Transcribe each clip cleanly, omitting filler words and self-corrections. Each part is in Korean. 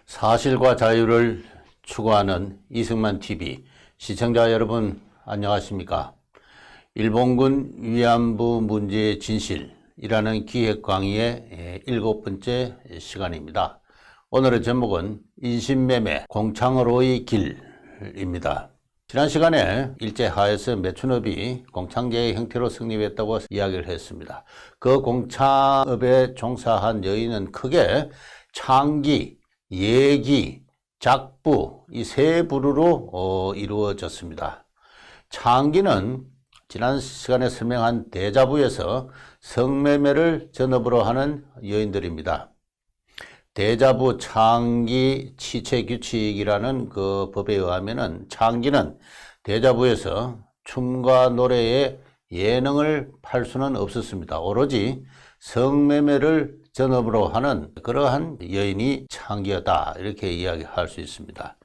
사실과 자유를 추구하는 이승만 TV 시청자 여러분 안녕하십니까? 일본군 위안부 문제의 진실이라는 기획 강의의 7번째 시간입니다. 오늘의 제목은 인신매매 공창으로의 길입니다. 지난 시간에 일제하에서 매춘업이 공창제의 형태로 성립했다고 이야기를 했습니다. 그 공창업에 종사한 여인은 크게 창기, 예기, 작부 이 세 부류로 이루어졌습니다. 창기는 지난 시간에 설명한 대자부에서 성매매를 전업으로 하는 여인들입니다. 대자부 창기 치체규칙이라는 그 법에 의하면은 창기는 대자부에서 춤과 노래의 예능을 팔 수는 없었습니다. 오로지 성매매를 전업으로 하는 그러한 여인이 창기였다, 이렇게 이야기할 수 있습니다.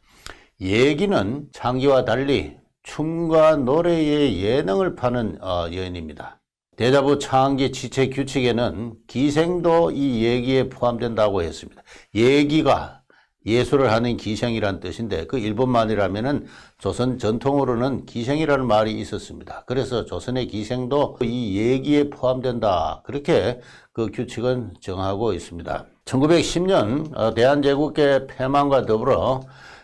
예기는 창기와 달리 춤과 노래의 예능을 파는 여인입니다. 대자부 창기 지체 규칙에는 기생도 이 예기에 포함된다고 했습니다. 예기가 예술을 하는 기생이란 뜻인데, 그 일본말이라면은 조선 전통으로는 기생이라는 말이 있었습니다. 그래서 조선의 기생도 이 예기에 포함된다, 그렇게 그 규칙은 정하고 있습니다. 1910년 대한제국의 폐망과 더불어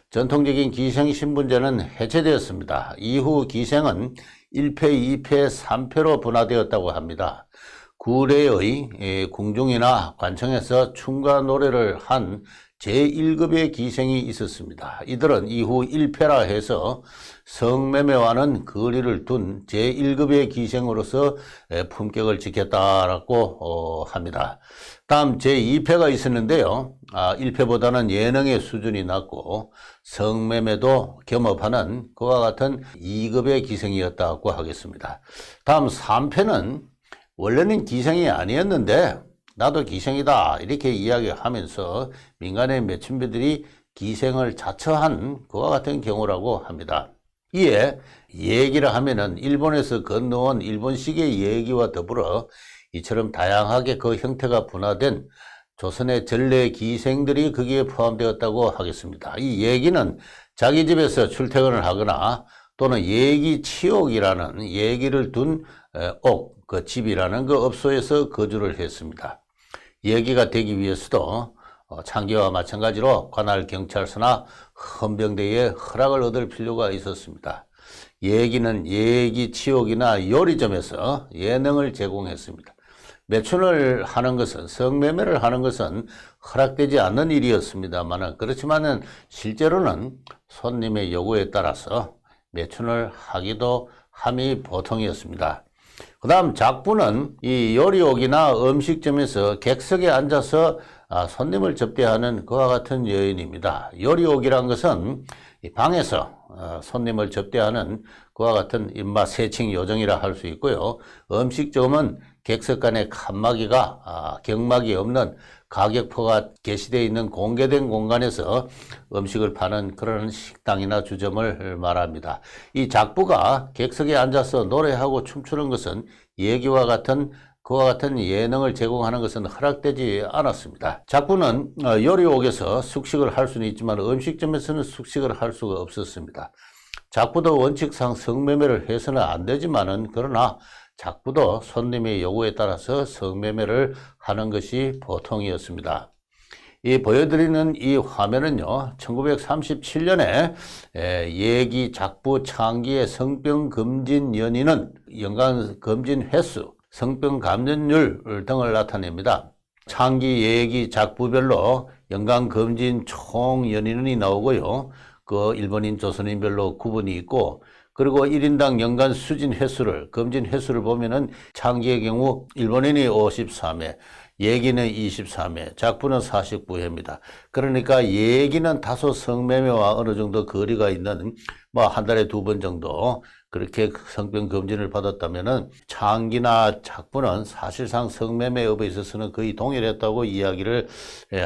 전통적인 기생신분제는 해체되었습니다. 이후 기생은 1패, 2패, 3패로 분화되었다고 합니다. 구례의 궁중이나 관청에서 춤과 노래를 한 제1급의 기생이 있었습니다. 이들은 이후 1패라 해서 성매매와는 거리를 둔 제1급의 기생으로서 품격을 지켰다라고 합니다. 다음 제2패가 있었는데요. 1패보다는 예능의 수준이 낮고 성매매도 겸업하는 그와 같은 2급의 기생이었다고 하겠습니다. 다음 3패는 원래는 기생이 아니었는데 나도 기생이다, 이렇게 이야기하면서 민간의 매춘부들이 기생을 자처한 그와 같은 경우라고 합니다. 이에 예기라 하면은 일본에서 건너온 일본식의 예기와 더불어 이처럼 다양하게 그 형태가 분화된 조선의 전래 기생들이 거기에 포함되었다고 하겠습니다. 이 예기는 자기 집에서 출퇴근을 하거나 또는 예기 치옥이라는 예기를 둔 그 집이라는 그 업소에서 거주를 했습니다. 예기가 되기 위해서도 창기와 마찬가지로 관할 경찰서나 헌병대의 허락을 얻을 필요가 있었습니다. 예기는 예기 치옥이나 요리점에서 예능을 제공했습니다. 매춘을 하는 것은, 성매매를 하는 것은 허락되지 않는 일이었습니다만, 그렇지만은 실제로는 손님의 요구에 따라서 매춘을 하기도 함이 보통이었습니다. 그 다음 작부는 이 요리옥이나 음식점에서 객석에 앉아서 손님을 접대하는 그와 같은 여인입니다. 요리옥이란 것은 방에서 손님을 접대하는 그와 같은 입맛 세칭 요정이라 할 수 있고요. 음식점은 객석 간에 칸막이가 경막이 없는 가격표가 게시되어 있는 공개된 공간에서 음식을 파는 그런 식당이나 주점을 말합니다. 이 작부가 객석에 앉아서 노래하고 춤추는 것은 예기와 같은 그와 같은 예능을 제공하는 것은 허락되지 않았습니다. 작부는 요리옥에서 숙식을 할 수는 있지만 음식점에서는 숙식을 할 수가 없었습니다. 작부도 원칙상 성매매를 해서는 안 되지만은, 그러나 작부도 손님의 요구에 따라서 성매매를 하는 것이 보통이었습니다. 이 보여드리는 이 화면은요, 1937년에 예기, 작부, 창기의 성병 금진 연인은 연간 금진 횟수, 성병 감전율 등을 나타냅니다. 창기, 예기, 작부별로 연간 금진 총 연인이 나오고요. 그 일본인, 조선인별로 구분이 있고, 그리고 1인당 연간 수진 횟수를, 금진 횟수를 보면은 창기의 경우 일본인이 53회, 예기는 23회, 작부는 49회입니다. 그러니까 예기는 다소 성매매와 어느 정도 거리가 있는 뭐 한 달에 2번 정도 그렇게 성병 검진을 받았다면은 창기나 작부는 사실상 성매매업에 있어서는 거의 동일했다고 이야기를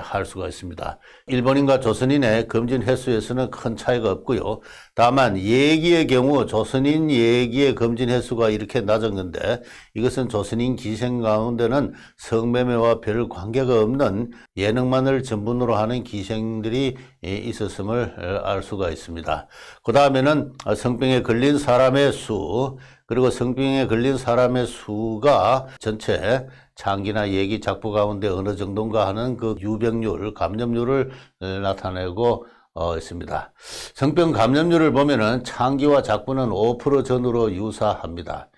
할 수가 있습니다. 일본인과 조선인의 검진 횟수에서는 큰 차이가 없고요. 다만 예기의 경우 조선인 예기의 검진 횟수가 이렇게 낮은 건데 이것은 조선인 기생 가운데는 성매매와 별 관계가 없는 예능만을 전문으로 하는 기생들이 있었음을 알 수가 있습니다. 그 다음에는 성병에 걸린 사람의 수, 그리고 성병에 걸린 사람의 수가 전체 창기나 예기 작부 가운데 어느 정도인가 하는 그 유병률, 감염률을 나타내고 있습니다. 성병 감염률을 보면은 창기와 작부는 5% 전후로 유사합니다.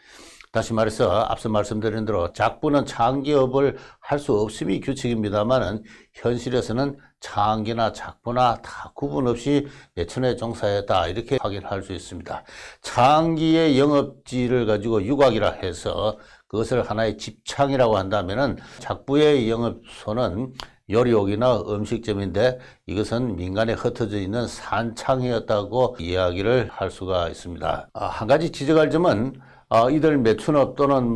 다시 말해서 앞서 말씀드린 대로 작부는 창기업을 할 수 없음이 규칙입니다만은 현실에서는 창기나 작부나 다 구분 없이 내천에 종사했다 이렇게 확인할 수 있습니다. 창기의 영업지를 가지고 유곽이라 해서 그것을 하나의 집창이라고 한다면은 작부의 영업소는 요리옥이나 음식점인데 이것은 민간에 흩어져 있는 산창이었다고 이야기를 할 수가 있습니다. 한 가지 지적할 점은 이들 매춘업 또는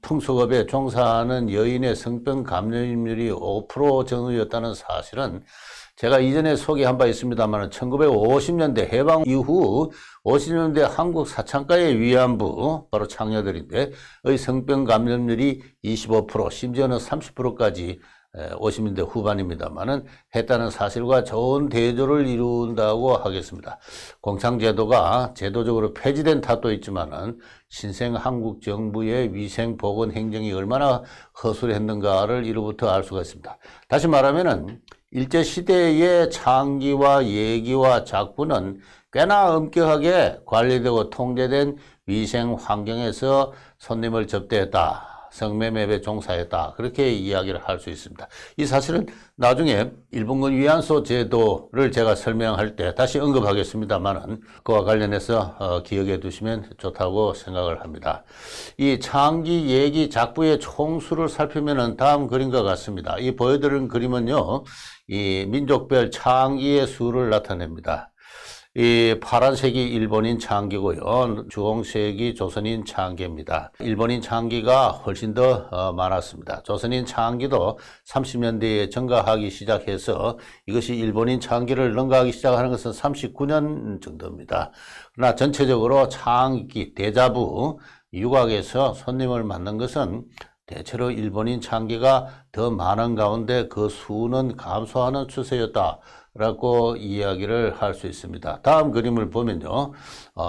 풍속업에 종사하는 여인의 성병 감염률이 5% 전후였다는 사실은 제가 이전에 소개한 바 있습니다만 1950년대 해방 이후 50년대 한국 사창가의 위안부 바로 창녀들인데 의 성병 감염률이 25% 심지어는 30%까지 50년대 후반입니다만은 했다는 사실과 좋은 대조를 이룬다고 하겠습니다. 공창제도가 제도적으로 폐지된 탓도 있지만은 신생 한국 정부의 위생 보건 행정이 얼마나 허술했는가를 이로부터 알 수가 있습니다. 다시 말하면은 일제 시대의 창기와 예기와 작부는 꽤나 엄격하게 관리되고 통제된 위생 환경에서 손님을 접대했다. 성매매에 종사했다. 그렇게 이야기를 할 수 있습니다. 이 사실은 나중에 일본군 위안소 제도를 제가 설명할 때 다시 언급하겠습니다만은 그와 관련해서 기억해 두시면 좋다고 생각을 합니다. 이 창기, 예기, 작부의 총수를 살피면은 다음 그림과 같습니다. 이 보여드린 그림은요, 이 민족별 창기의 수를 나타냅니다. 이 파란색이 일본인 창기고요. 주홍색이 조선인 창기입니다. 일본인 창기가 훨씬 더 많았습니다. 조선인 창기도 30년대에 증가하기 시작해서 이것이 일본인 창기를 능가하기 시작하는 것은 39년 정도입니다. 그러나 전체적으로 창기, 대자부, 유곽에서 손님을 만난 것은 대체로 일본인 창기가 더 많은 가운데 그 수는 감소하는 추세였다. 라고 이야기를 할 수 있습니다. 다음 그림을 보면요.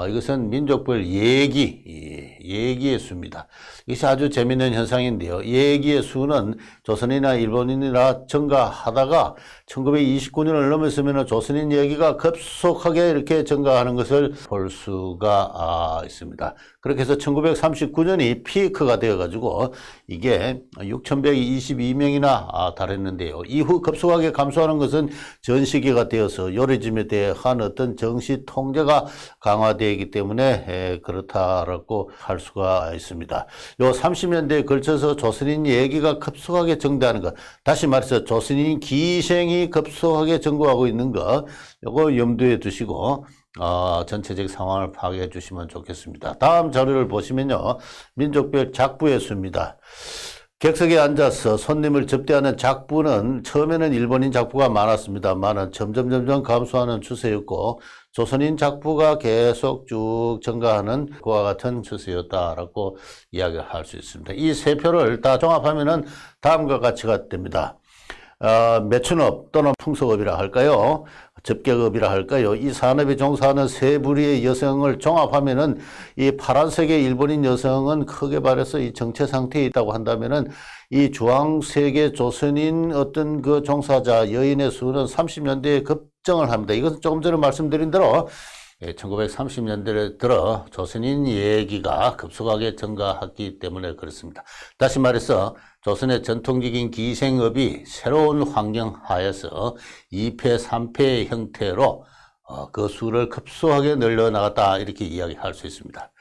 이것은 민족별 예기의 수입니다. 이것이 아주 재미있는 현상인데요. 예기의 수는 조선인이나 일본인이나 증가하다가 1929년을 넘었으면 조선인 예기가 급속하게 이렇게 증가하는 것을 볼 수가 있습니다. 그렇게 해서 1939년이 피크가 되어가지고 이게 6,122명이나 달했는데요. 이후 급속하게 감소하는 것은 전 시기가 되어서 요리즘에 대한 어떤 정시 통제가 강화되기 때문에 그렇다라고 할 수가 있습니다. 요 30년대에 걸쳐서 조선인 예기가 급속하게 증대하는 것, 다시 말해서 조선인 기생이 급속하게 증가하고 있는 것, 요거 염두에 두시고 전체적 상황을 파악해 주시면 좋겠습니다. 다음 자료를 보시면요, 민족별 작부의 수입니다. 객석에 앉아서 손님을 접대하는 작부는 처음에는 일본인 작부가 많았습니다만 점점 감소하는 추세였고 조선인 작부가 계속 쭉 증가하는 그와 같은 추세였다라고 이야기를 할 수 있습니다. 이 세 표를 다 종합하면은 다음과 같이가 됩니다. 매춘업 또는 풍속업이라 할까요? 접객업이라 할까요? 이 산업에 종사하는 세 부류의 여성을 종합하면은 이 파란색의 일본인 여성은 크게 말해서 이 정체 상태에 있다고 한다면은 이 주황색의 조선인 어떤 그 종사자 여인의 수는 30년대에 급증을 합니다. 이것은 조금 전에 말씀드린 대로 1930년대에 들어 조선인 예기가 급속하게 증가했기 때문에 그렇습니다. 다시 말해서 조선의 전통적인 기생업이 새로운 환경 하에서 2패, 3패의 형태로 그 수를 급속하게 늘려나갔다 이렇게 이야기할 수 있습니다.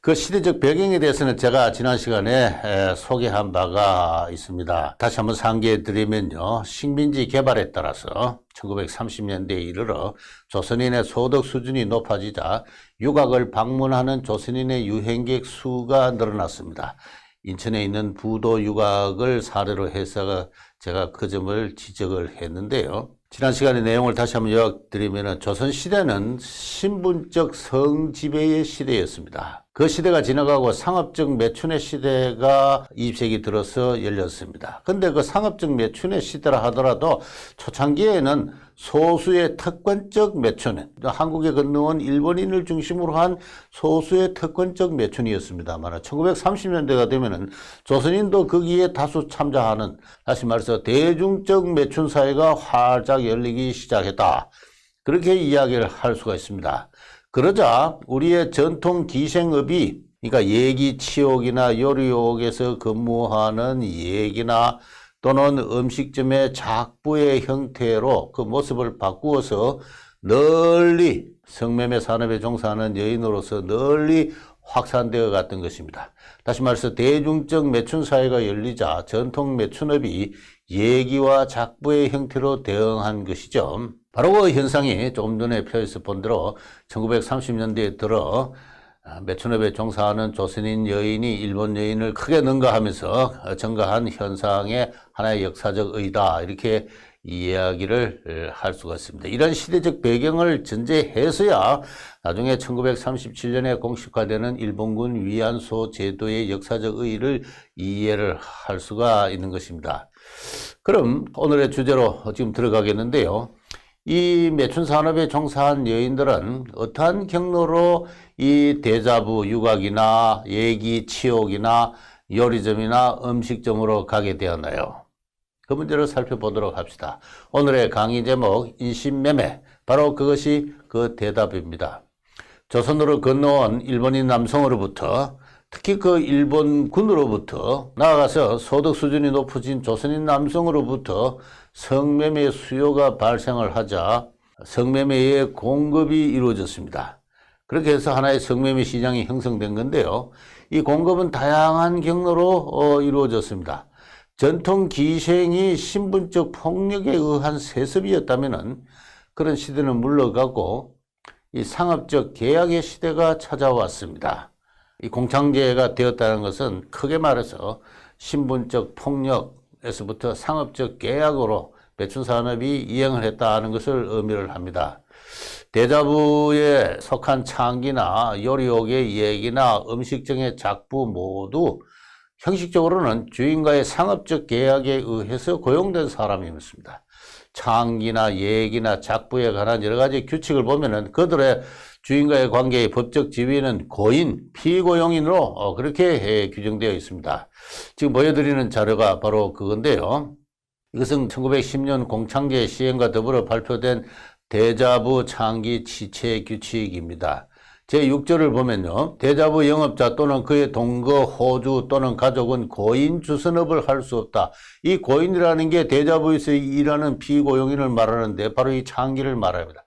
그 시대적 배경에 대해서는 제가 지난 시간에 소개한 바가 있습니다. 다시 한번 상기해 드리면요. 식민지 개발에 따라서 1930년대에 이르러 조선인의 소득 수준이 높아지자 유곽을 방문하는 조선인의 유행객 수가 늘어났습니다. 인천에 있는 부도 유곽을 사례로 해서 제가 그 점을 지적을 했는데요. 지난 시간의 내용을 다시 한번 요약드리면 조선시대는 신분적 성지배의 시대였습니다. 그 시대가 지나가고 상업적 매춘의 시대가 20세기 들어서 열렸습니다. 근데 그 상업적 매춘의 시대라 하더라도 초창기에는 소수의 특권적 매춘, 한국에 건너온 일본인을 중심으로 한 소수의 특권적 매춘이었습니다만 1930년대가 되면은 조선인도 거기에 다수 참자하는, 다시 말해서 대중적 매춘 사회가 활짝 열리기 시작했다. 그렇게 이야기를 할 수가 있습니다. 그러자 우리의 전통 기생업이, 그러니까 예기 치옥이나 요리옥에서 근무하는 예기나 또는 음식점의 작부의 형태로 그 모습을 바꾸어서 널리 성매매 산업에 종사하는 여인으로서 널리 확산되어 갔던 것입니다. 다시 말해서 대중적 매춘 사회가 열리자 전통 매춘업이 예기와 작부의 형태로 대응한 것이죠. 바로 그 현상이 조금 전에 표에서 본 대로 1930년대에 들어 매춘업에 종사하는 조선인 여인이 일본 여인을 크게 능가하면서 증가한 현상의 하나의 역사적 의의다, 이렇게 이야기를 할 수가 있습니다. 이런 시대적 배경을 전제해서야 나중에 1937년에 공식화되는 일본군 위안소 제도의 역사적 의의를 이해를 할 수가 있는 것입니다. 그럼 오늘의 주제로 지금 들어가겠는데요. 이 매춘 산업에 종사한 여인들은 어떠한 경로로 이 대자부 유곽이나 예기 치옥이나 요리점이나 음식점으로 가게 되었나요? 그 문제를 살펴보도록 합시다. 오늘의 강의 제목 인신매매, 바로 그것이 그 대답입니다. 조선으로 건너온 일본인 남성으로부터, 특히 그 일본군으로부터, 나아가서 소득 수준이 높아진 조선인 남성으로부터 성매매 수요가 발생을 하자 성매매의 공급이 이루어졌습니다. 그렇게 해서 하나의 성매매 시장이 형성된 건데요. 이 공급은 다양한 경로로 이루어졌습니다. 전통 기생이 신분적 폭력에 의한 세습이었다면 그런 시대는 물러가고 이 상업적 계약의 시대가 찾아왔습니다. 이 공창제가 되었다는 것은 크게 말해서 신분적 폭력에서부터 상업적 계약으로 매춘 산업이 이행을 했다는 것을 의미를 합니다. 대자부에 속한 창기나 요리옥의 예기나 음식점의 작부 모두 형식적으로는 주인과의 상업적 계약에 의해서 고용된 사람이었습니다. 창기나 예기나 작부에 관한 여러 가지 규칙을 보면은 그들의 주인과의 관계의 법적 지위는 고인, 피고용인으로 그렇게 규정되어 있습니다. 지금 보여드리는 자료가 바로 그건데요. 이것은 1910년 공창제 시행과 더불어 발표된 대자부 창기 지체 규칙입니다. 제6조를 보면요. 대자부 영업자 또는 그의 동거, 호주 또는 가족은 고인 주선업을 할 수 없다. 이 고인이라는 게 대자부에서 일하는 피고용인을 말하는데 바로 이 창기를 말합니다.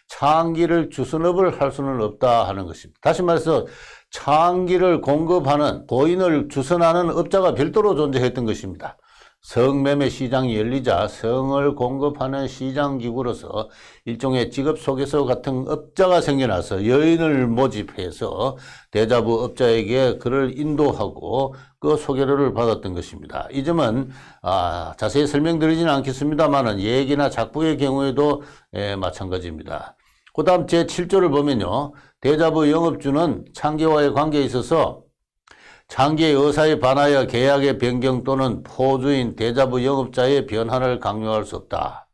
창기를 주선업을 할 수는 없다 하는 것입니다. 다시 말해서 창기를 공급하는, 고인을 주선하는 업자가 별도로 존재했던 것입니다. 성매매 시장이 열리자 성을 공급하는 시장기구로서 일종의 직업소개서 같은 업자가 생겨나서 여인을 모집해서 대자부 업자에게 그를 인도하고 그 소개료를 받았던 것입니다. 이 점은 자세히 설명드리지는 않겠습니다만 예기나 작부의 경우에도 마찬가지입니다. 그 다음 제7조를 보면요. 대자부 영업주는 창기와의 관계에 있어서 창기의 의사에 반하여 계약의 변경 또는 포주인 대자부 영업자의 변환을 강요할 수 없다.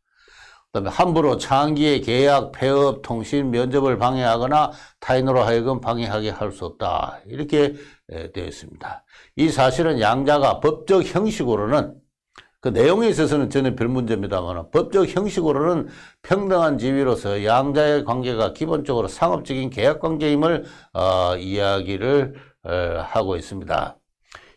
그다음에 함부로 창기의 계약, 폐업, 통신, 면접을 방해하거나 타인으로 하여금 방해하게 할 수 없다. 이렇게 되어 있습니다. 이 사실은 양자가 법적 형식으로는, 그 내용에 있어서는 전혀 별 문제입니다만 법적 형식으로는 평등한 지위로서 양자의 관계가 기본적으로 상업적인 계약 관계임을 이야기를 하고 있습니다.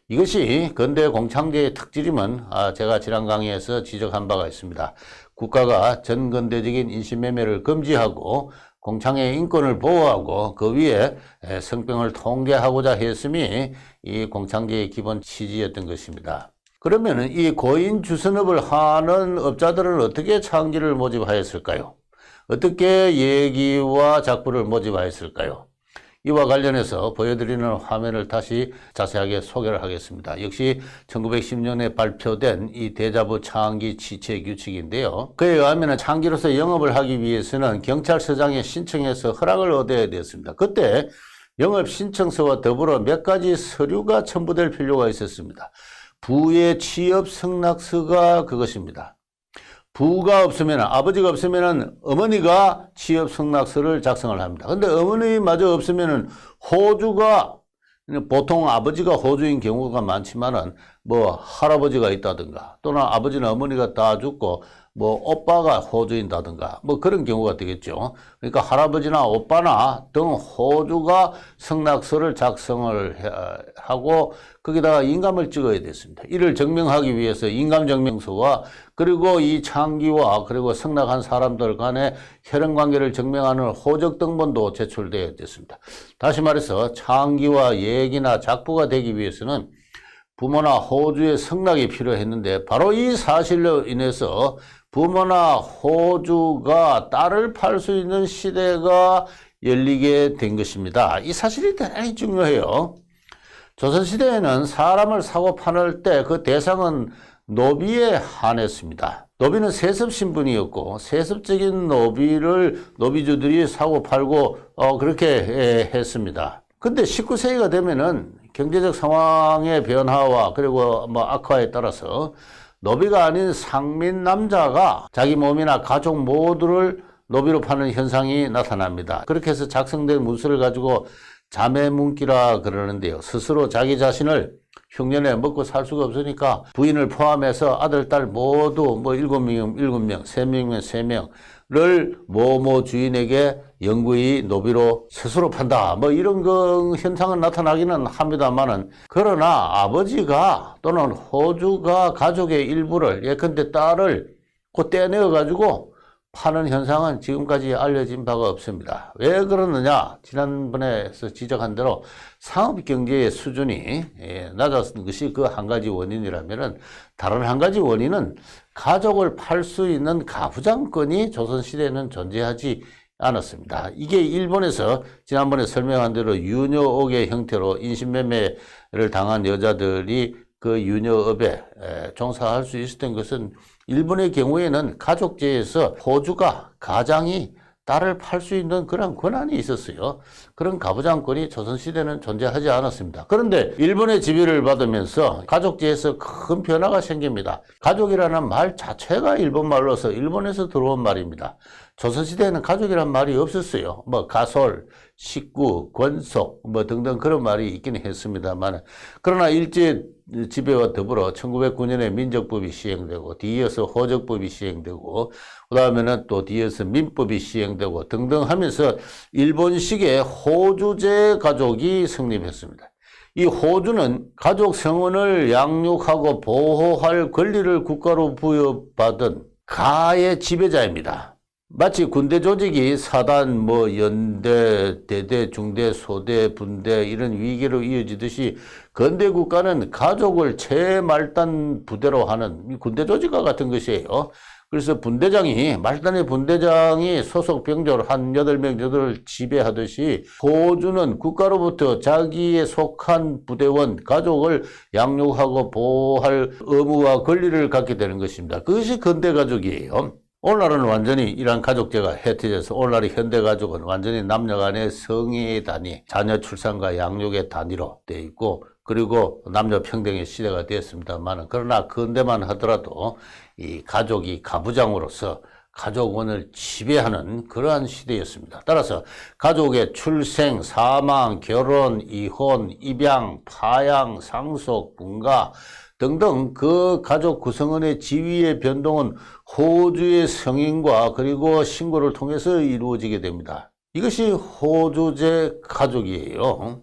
이것이 근대 공창제의 특질임은 제가 지난 강의에서 지적한 바가 있습니다. 국가가 전근대적인 인신매매를 금지하고 공창의 인권을 보호하고 그 위에 성병을 통제하고자 했음이 이 공창제의 기본 취지였던 것입니다. 그러면 이 고인 주선업을 하는 업자들은 어떻게 창기를 모집하였을까요? 어떻게 예기와 작부를 모집하였을까요? 이와 관련해서 보여드리는 화면을 다시 자세하게 소개를 하겠습니다. 역시 1910년에 발표된 이 대자부 창기 취체 규칙인데요. 그에 의하면 창기로서 영업을 하기 위해서는 경찰서장에 신청해서 허락을 얻어야 되었습니다. 그때 영업 신청서와 더불어 몇 가지 서류가 첨부될 필요가 있었습니다. 부의 취업 승낙서가 그것입니다. 부가 없으면, 아버지가 없으면 어머니가 취업 승낙서를 작성을 합니다. 근데 어머니마저 없으면 호주가, 보통 아버지가 호주인 경우가 많지만은 뭐 할아버지가 있다든가 또는 아버지나 어머니가 다 죽고 뭐 오빠가 호주인다든가 뭐 그런 경우가 되겠죠. 그러니까 할아버지나 오빠나 등 호주가 승낙서를 작성을 하고 거기다가 인감을 찍어야 됐습니다. 이를 증명하기 위해서 인감증명서와 그리고 이 창기와 그리고 승낙한 사람들 간의 혈연관계를 증명하는 호적등본도 제출되어야 됐습니다. 다시 말해서 창기와 예기나 작부가 되기 위해서는 부모나 호주의 승낙이 필요했는데 바로 이 사실로 인해서 부모나 호주가 딸을 팔 수 있는 시대가 열리게 된 것입니다. 이 사실이 대단히 중요해요. 조선시대에는 사람을 사고 팔 때 그 대상은 노비에 한했습니다. 노비는 세습신분이었고 세습적인 노비를 노비주들이 사고 팔고 그렇게 했습니다. 근데 19세기가 되면은 경제적 상황의 변화와 그리고 뭐 악화에 따라서 노비가 아닌 상민 남자가 자기 몸이나 가족 모두를 노비로 파는 현상이 나타납니다. 그렇게 해서 작성된 문서를 가지고 자매문기라 그러는데요. 스스로 자기 자신을 흉년에 먹고 살 수가 없으니까 부인을 포함해서 아들, 딸 모두 뭐 7명, 7명, 3명이면 3명을 모모 주인에게 영구히 노비로 스스로 판다. 뭐 이런 현상은 나타나기는 합니다만은 그러나 아버지가 또는 호주가 가족의 일부를 예컨대 딸을 곧 떼내어 가지고 파는 현상은 지금까지 알려진 바가 없습니다. 왜 그러느냐? 지난번에서 지적한 대로 상업경제의 수준이 낮았던 것이 그 한 가지 원인이라면 다른 한 가지 원인은 가족을 팔 수 있는 가부장권이 조선시대에는 존재하지 않았습니다. 이게 일본에서 지난번에 설명한 대로 유녀옥의 형태로 인신매매를 당한 여자들이 그 유녀업에 종사할 수 있었던 것은 일본의 경우에는 가족제에서 호주가 가장이 딸을 팔 수 있는 그런 권한이 있었어요. 그런 가부장권이 조선시대는 존재하지 않았습니다. 그런데 일본의 지배를 받으면서 가족제에서 큰 변화가 생깁니다. 가족이라는 말 자체가 일본말로서 일본에서 들어온 말입니다. 조선시대에는 가족이란 말이 없었어요. 뭐 가솔, 식구, 권속 뭐 등등 그런 말이 있긴 했습니다만 그러나 일제 지배와 더불어 1909년에 민족법이 시행되고 뒤이어서 호적법이 시행되고 그 다음에는 또 뒤이어서 민법이 시행되고 등등 하면서 일본식의 호주제 가족이 성립했습니다. 이 호주는 가족 성원을 양육하고 보호할 권리를 국가로 부여받은 가의 지배자입니다. 마치 군대 조직이 사단, 뭐 연대, 대대, 중대, 소대, 분대 이런 위계로 이어지듯이 근대 국가는 가족을 최말단 부대로 하는 군대 조직과 같은 것이에요. 그래서 분대장이 말단의 분대장이 소속 병졸 한 8명 정도를 지배하듯이 호주는 국가로부터 자기에 속한 부대원, 가족을 양육하고 보호할 의무와 권리를 갖게 되는 것입니다. 그것이 근대 가족이에요. 오늘날은 완전히 이러한 가족제가 해태져서 오늘날의 현대가족은 완전히 남녀 간의 성의 단위, 자녀 출산과 양육의 단위로 되어 있고 그리고 남녀 평등의 시대가 되었습니다만 그러나 근대만 하더라도 이 가족이 가부장으로서 가족원을 지배하는 그러한 시대였습니다. 따라서 가족의 출생, 사망, 결혼, 이혼, 입양, 파양, 상속, 분가 등등 그 가족 구성원의 지위의 변동은 호주의 성인과 그리고 신고를 통해서 이루어지게 됩니다. 이것이 호주제 가족이에요.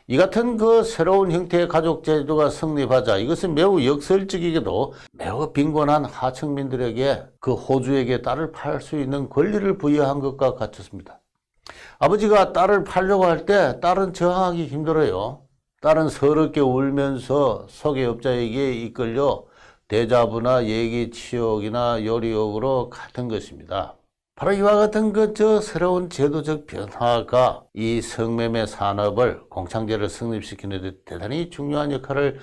이 같은 그 새로운 형태의 가족 제도가 성립하자 이것은 매우 역설적이게도 매우 빈곤한 하층민들에게 그 호주에게 딸을 팔 수 있는 권리를 부여한 것과 같았습니다. 아버지가 딸을 팔려고 할 때 딸은 저항하기 힘들어요. 딸은 서럽게 울면서 소개업자에게 이끌려 대자부나 예기치욕이나 요리욕으로 같은 것입니다. 바로 이와 같은 새로운 제도적 변화가 이 성매매 산업을 공창제를 성립시키는 데 대단히 중요한 역할을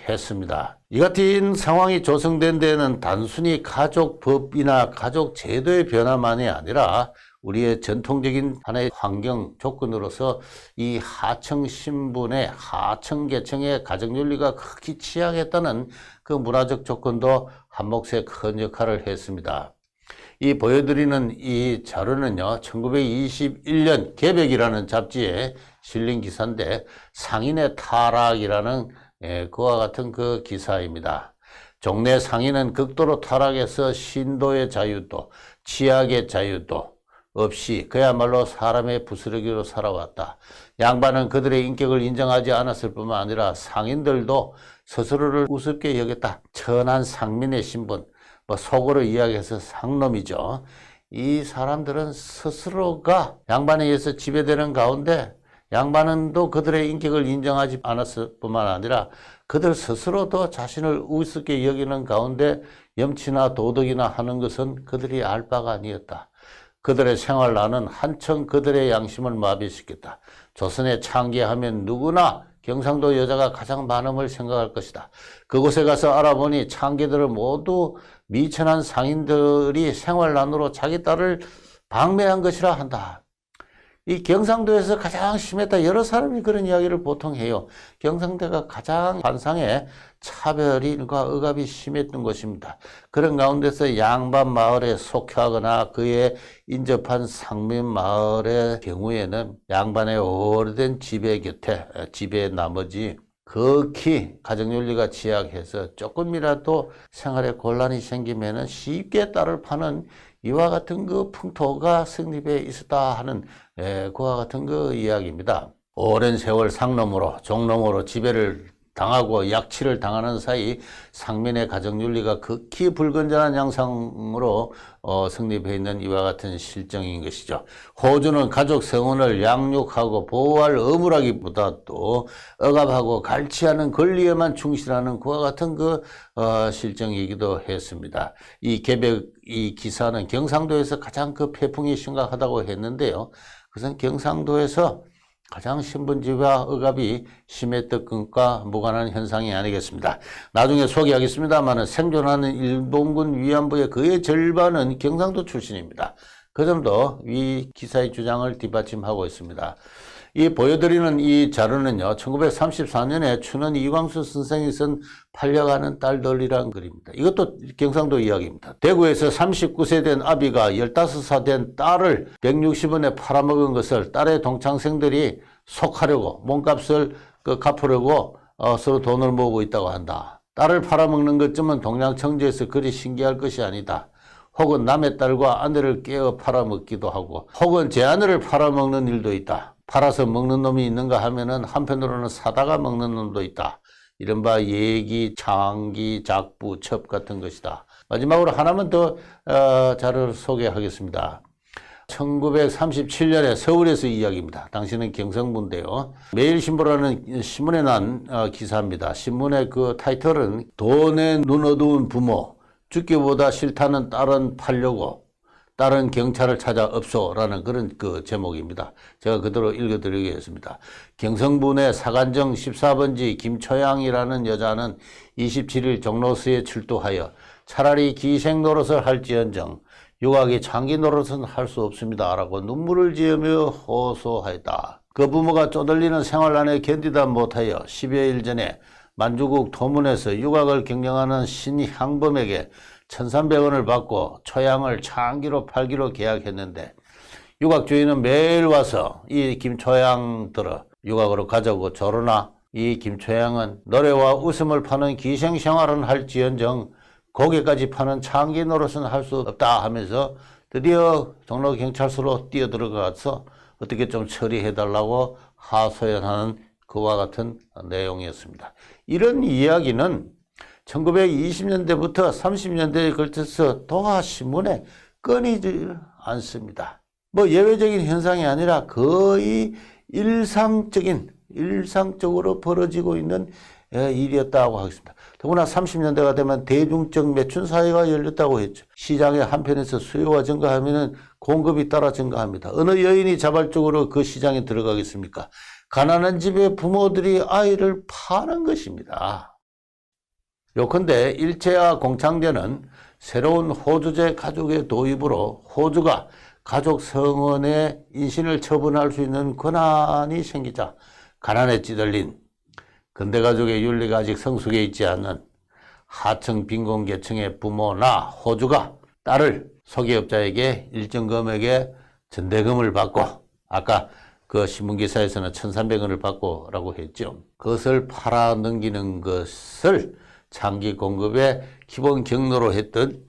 했습니다. 이 같은 상황이 조성된 데에는 단순히 가족법이나 가족제도의 변화만이 아니라 우리의 전통적인 하나의 환경 조건으로서 이 하청 신분의 하청 계층의 가정윤리가 극히 취약했다는 그 문화적 조건도 한몫에 큰 역할을 했습니다. 이 보여드리는 이 자료는요, 1921년 개벽이라는 잡지에 실린 기사인데 상인의 타락이라는 그와 같은 그 기사입니다. 종래 상인은 극도로 타락해서 신도의 자유도, 취약의 자유도 없이 그야말로 사람의 부스러기로 살아왔다. 양반은 그들의 인격을 인정하지 않았을 뿐만 아니라 상인들도 스스로를 우습게 여겼다. 천한 상민의 신분, 속으로 이야기해서 상놈이죠. 이 사람들은 스스로가 양반에 의해서 지배되는 가운데 양반은 또 그들의 인격을 인정하지 않았을 뿐만 아니라 그들 스스로도 자신을 우습게 여기는 가운데 염치나 도덕이나 하는 것은 그들이 알 바가 아니었다. 그들의 생활난은 한층 그들의 양심을 마비시켰다. 조선에 창기하면 누구나 경상도 여자가 가장 많음을 생각할 것이다. 그곳에 가서 알아보니 창기들을 모두 미천한 상인들이 생활난으로 자기 딸을 방매한 것이라 한다. 이 경상도에서 가장 심했다. 여러 사람이 그런 이야기를 보통 해요. 경상도가 가장 관상의 차별과 억압이 심했던 곳입니다. 그런 가운데서 양반 마을에 속하거나 그에 인접한 상민 마을의 경우에는 양반의 오래된 지배 곁에 지배 나머지 극히 가정윤리가 취약해서 조금이라도 생활에 곤란이 생기면은 쉽게 딸을 파는 이와 같은 그 풍토가 성립해 있었다 하는 그와 같은 그 이야기입니다. 오랜 세월 상놈으로 종놈으로 지배를 당하고 약치를 당하는 사이 상민의 가정윤리가 극히 불건전한 양상으로 성립해 있는 이와 같은 실정인 것이죠. 호주는 가족 성원을 양육하고 보호할 의무라기보다도 억압하고 갈취하는 권리에만 충실하는 그와 같은 그 실정이기도 했습니다. 이 기사는 경상도에서 가장 그 폐풍이 심각하다고 했는데요. 그것은 경상도에서 가장 신분지와 억압이 심했던 것과 무관한 현상이 아니겠습니다. 나중에 소개하겠습니다만 생존하는 일본군 위안부의 거의 절반은 경상도 출신입니다. 그 점도 이 기사의 주장을 뒷받침하고 있습니다. 이 보여드리는 이 자료는요, 1934년에 춘원 이광수 선생이 쓴 팔려가는 딸들이라는 글입니다. 이것도 경상도 이야기입니다. 대구에서 39세 된 아비가 15살 된 딸을 160원에 팔아먹은 것을 딸의 동창생들이 속하려고 몸값을 갚으려고 서로 돈을 모으고 있다고 한다. 딸을 팔아먹는 것쯤은 동양청주에서 그리 신기할 것이 아니다. 혹은 남의 딸과 아내를 깨어 팔아먹기도 하고 혹은 제 아내를 팔아먹는 일도 있다. 팔아서 먹는 놈이 있는가 하면은 한편으로는 사다가 먹는 놈도 있다. 이른바 예기, 창기, 작부, 첩 같은 것이다. 마지막으로 하나만 더 자료를 소개하겠습니다. 1937년에 서울에서 이야기입니다. 당시는 경성부인데요. 매일신보라는 신문에 난 기사입니다. 신문의 그 타이틀은 돈에 눈 어두운 부모, 죽기보다 싫다는 딸은 팔려고 딸은 경찰을 찾아 업소라는 그런 그 제목입니다. 제가 그대로 읽어드리겠습니다. 경성분의 사간정 14번지 김초양이라는 여자는 27일 종로시에 출두하여 차라리 기생 노릇을 할지언정 유학이 장기 노릇은 할 수 없습니다 라고 눈물을 지으며 호소하였다. 그 부모가 쪼들리는 생활난에 견디다 못하여 10여일 전에 만주국 도문에서 유학을 경영하는 신향범에게 1,300원을 받고 초양을 장기로 팔기로 계약했는데 유학 주인은 매일 와서 이 김초양들을 유학으로 가져오고 저러나 이 김초양은 노래와 웃음을 파는 기생생활은 할지언정 고개까지 파는 장기 노릇은 할 수 없다 하면서 드디어 종로경찰서로 뛰어들어가서 어떻게 좀 처리해달라고 하소연하는 그와 같은 내용이었습니다. 이런 이야기는 1920년대부터 30년대에 걸쳐서 도하신문에 끊이지 않습니다. 뭐 예외적인 현상이 아니라 거의 일상적으로 벌어지고 있는 일이었다고 하겠습니다. 더구나 30년대가 되면 대중적 매춘 사회가 열렸다고 했죠. 시장의 한편에서 수요가 증가하면 공급이 따라 증가합니다. 어느 여인이 자발적으로 그 시장에 들어가겠습니까? 가난한 집의 부모들이 아이를 파는 것입니다. 요컨대 일제와 공창제는 새로운 호주제 가족의 도입으로 호주가 가족 성원의 인신을 처분할 수 있는 권한이 생기자 가난에 찌들린 근대 가족의 윤리가 아직 성숙해 있지 않는 하층 빈곤계층의 부모나 호주가 딸을 소기업자에게 일정 금액의 전대금을 받고, 아까 그 신문기사에서는 1,300원을 받고 라고 했죠. 그것을 팔아 넘기는 것을 장기 공급의 기본 경로로 했던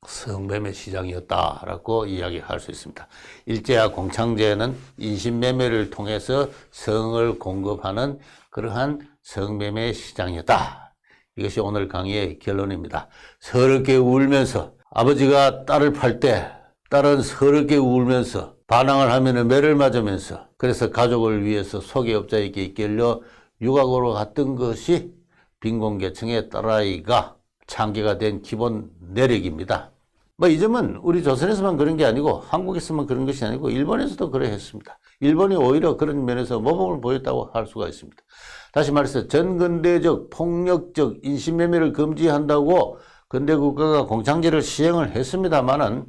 성매매 시장이었다라고 이야기할 수 있습니다. 일제와 공창제는 인신매매를 통해서 성을 공급하는 그러한 성매매 시장이었다. 이것이 오늘 강의의 결론입니다. 서럽게 울면서 아버지가 딸을 팔 때 딸은 서럽게 울면서 반항을 하면 매를 맞으면서, 그래서 가족을 위해서 소기업자에게 이끌려 유학으로 갔던 것이 빈곤계층의 딸아이가 창기가 된 기본 내력입니다. 뭐 이 점은 우리 조선에서만 그런 게 아니고 한국에서만 그런 것이 아니고 일본에서도 그래 했습니다. 일본이 오히려 그런 면에서 모범을 보였다고 할 수가 있습니다. 다시 말해서 전근대적 폭력적 인신매매를 금지한다고 근대국가가 공창제를 시행을 했습니다마는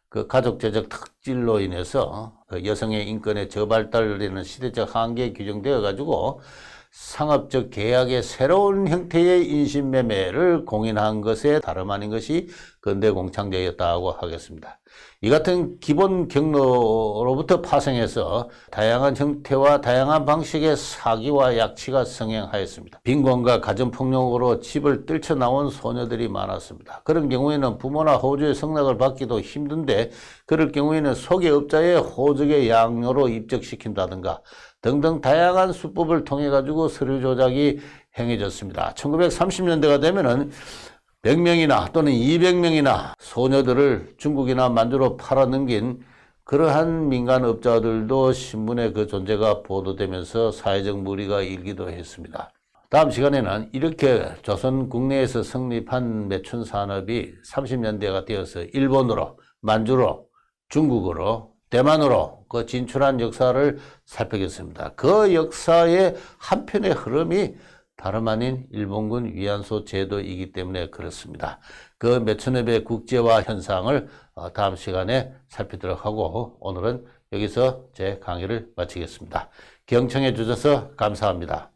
그 가족제적 특질로 인해서 그 여성의 인권에 저발달되는 시대적 한계에 규정되어 가지고 상업적 계약의 새로운 형태의 인신매매를 공인한 것에 다름 아닌 것이 근대 공창제였다고 하겠습니다. 이 같은 기본 경로로부터 파생해서 다양한 형태와 다양한 방식의 사기와 약취가 성행하였습니다. 빈곤과 가정폭력으로 집을 떨쳐나온 소녀들이 많았습니다. 그런 경우에는 부모나 호주의 성낙을 받기도 힘든데, 그럴 경우에는 소개업자의 호적의 양료로 입적시킨다든가 등등 다양한 수법을 통해 가지고 서류 조작이 행해졌습니다. 1930년대가 되면은 100명이나 또는 200명이나 소녀들을 중국이나 만주로 팔아넘긴 그러한 민간업자들도 신문에 그 존재가 보도되면서 사회적 물의가 일기도 했습니다. 다음 시간에는 이렇게 조선 국내에서 성립한 매춘 산업이 30년대가 되어서 일본으로, 만주로, 중국으로, 대만으로 그 진출한 역사를 살펴보겠습니다. 그 역사의 한편의 흐름이 다름 아닌 일본군 위안소 제도이기 때문에 그렇습니다. 그 매춘업의 국제화 현상을 다음 시간에 살피도록 하고, 오늘은 여기서 제 강의를 마치겠습니다. 경청해 주셔서 감사합니다.